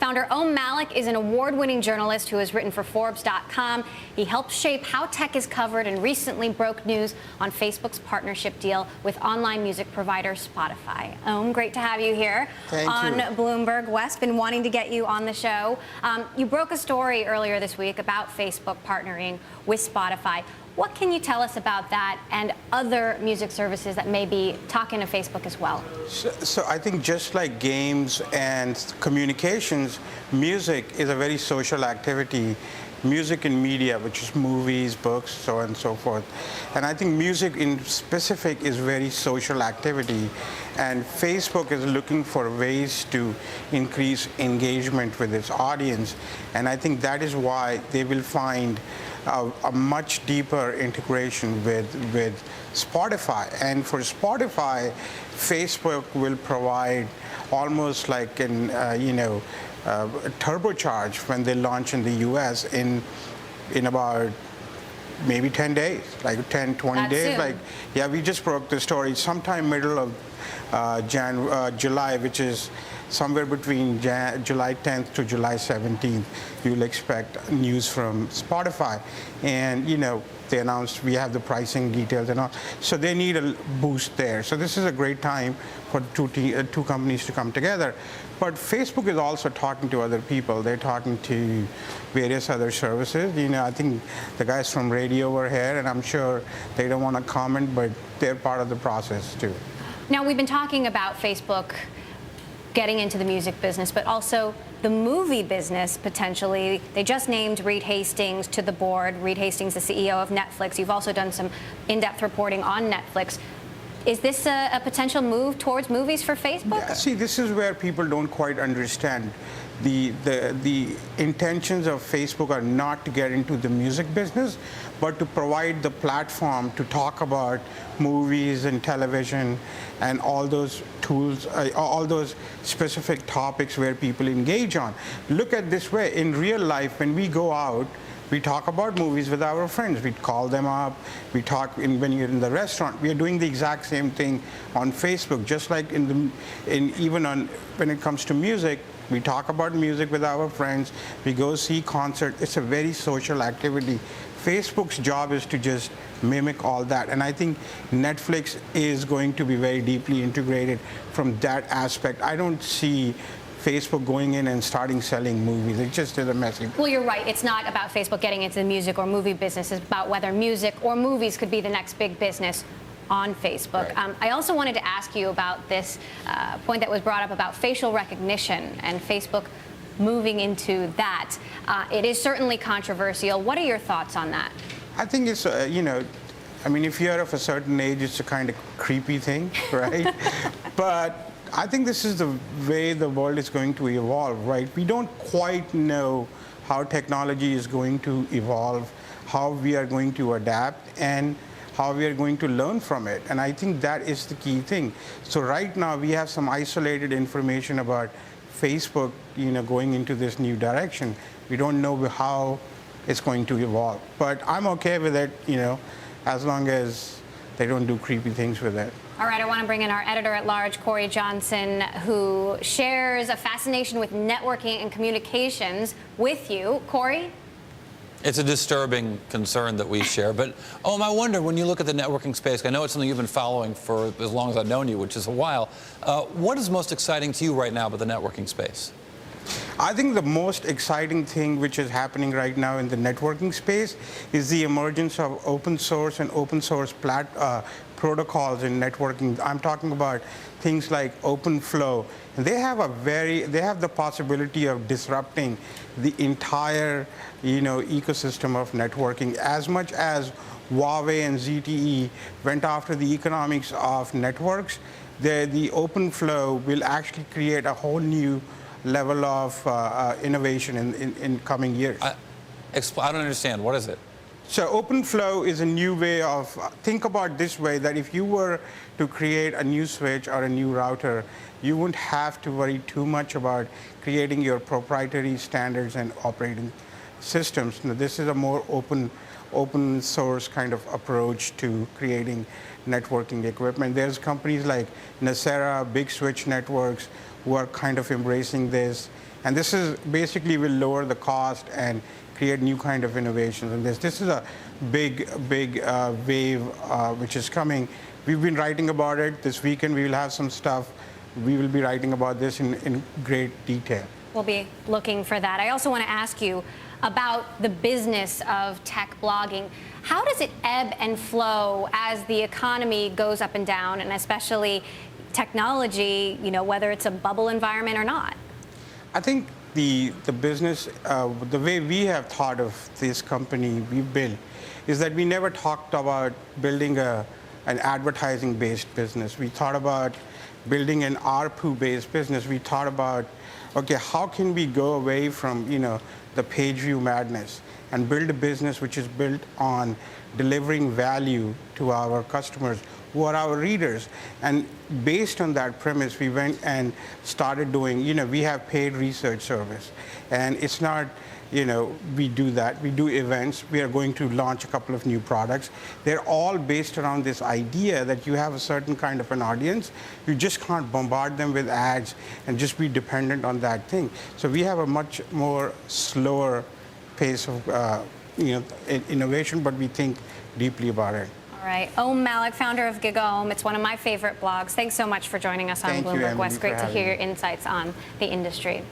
Founder Malik is an award-winning journalist who has written for Forbes.com. He helps shape how tech is covered and recently broke news on Facebook's partnership deal with online music provider Spotify. Great to have you here on Bloomberg. Wes, been wanting to get you on the show. You broke a story earlier this week about Facebook partnering with Spotify. What can you tell us about that and other music services that may be talking to Facebook as well? So I think just like games and communications, music is a very social activity. Music and media, which is movies, books, so on and so forth. And I think music in specific is very social activity. And Facebook is looking for ways to increase engagement with its audience. And I think that is why they will find a much deeper integration with Spotify. And for Spotify, Facebook will provide almost like an, turbocharge when they launch in the US in about maybe 10 days, like 10, 20 That's days. soon. Like, yeah, we just broke the story sometime middle of July, which is somewhere between July 10th to July 17th, you'll expect news from Spotify. And, they announced we have the pricing details and all. So they need a boost there. So this is a great time for two companies to come together. But Facebook is also talking to other people. They're talking to various other services. I think the guys from radio were here, and I'm sure they don't want to comment, but they're part of the process too. Now, we've been talking about Facebook getting into the music business, but also the movie business potentially. They just named Reed Hastings to the board. Reed Hastings, the CEO of Netflix. You've also done some in-depth reporting on Netflix. Is this a potential move towards movies for Facebook? Yeah, see, this is where people don't quite understand. The intentions of Facebook are not to get into the music business, but to provide the platform to talk about movies and television and all those tools, all those specific topics where people engage on. Look at this way, in real life, when we go out, we talk about movies with our friends. We call them up. We talk when you're in the restaurant. We are doing the exact same thing on Facebook, just like when it comes to music. We talk about music with our friends. We go see concerts. It's a very social activity. Facebook's job is to just mimic all that. And I think Netflix is going to be very deeply integrated from that aspect. I don't see Facebook going in and starting selling movies. It just is a messy. Well, you're right. It's not about Facebook getting into the music or movie business. It's about whether music or movies could be the next big business on Facebook. Right. I also wanted to ask you about this point that was brought up about facial recognition and Facebook moving into that. It is certainly controversial. What are your thoughts on that? I think it's, if you're of a certain age, it's a kind of creepy thing, right? But I think this is the way the world is going to evolve, right? We don't quite know how technology is going to evolve, how we are going to adapt, and how we are going to learn from it. And I think that is the key thing. So right now we have some isolated information about Facebook, going into this new direction. We don't know how it's going to evolve. But I'm okay with it, as long as they don't do creepy things with it. All right, I want to bring in our editor-at-large, Cory Johnson, who shares a fascination with networking and communications with you. Cory? It's a disturbing concern that we share. But, I wonder, when you look at the networking space, I know it's something you've been following for as long as I've known you, which is a while. What is most exciting to you right now about the networking space? I think the most exciting thing which is happening right now in the networking space is the emergence of open source and open source protocols in networking. I'm talking about things like OpenFlow. They have the possibility of disrupting the entire, ecosystem of networking. As much as Huawei and ZTE went after the economics of networks, the OpenFlow will actually create a whole new level of innovation in coming years. I don't understand. What is it? So OpenFlow is a new way of, think about this way, that if you were to create a new switch or a new router, you wouldn't have to worry too much about creating your proprietary standards and operating systems. Now, this is a more open source kind of approach to creating networking equipment. There's companies like Nicira, Big Switch Networks, who are kind of embracing this. And this is basically will lower the cost and create new kind of innovations. And this is a big wave which is coming. We've been writing about it. This weekend we will have some stuff. We will be writing about this in great detail. We'll be looking for that. I also want to ask you about the business of tech blogging. How does it ebb and flow as the economy goes up and down, and especially technology, whether it's a bubble environment or not? I think the business, the way we have thought of this company we built, is that we never talked about building an advertising-based business. We thought about building an ARPU-based business. We thought about, okay, how can we go away from the page view madness and build a business which is built on delivering value to our customers who are our readers. And based on that premise, we went and started doing, we have paid research service. And it's not, we do that. We do events. We are going to launch a couple of new products. They're all based around this idea that you have a certain kind of an audience. You just can't bombard them with ads and just be dependent on that thing. So we have a much more slower pace of innovation, but we think deeply about it. All right. Malik, founder of GigaOM. It's one of my favorite blogs. Thanks so much for joining us on Bloomberg West. Great to hear your insights on the industry.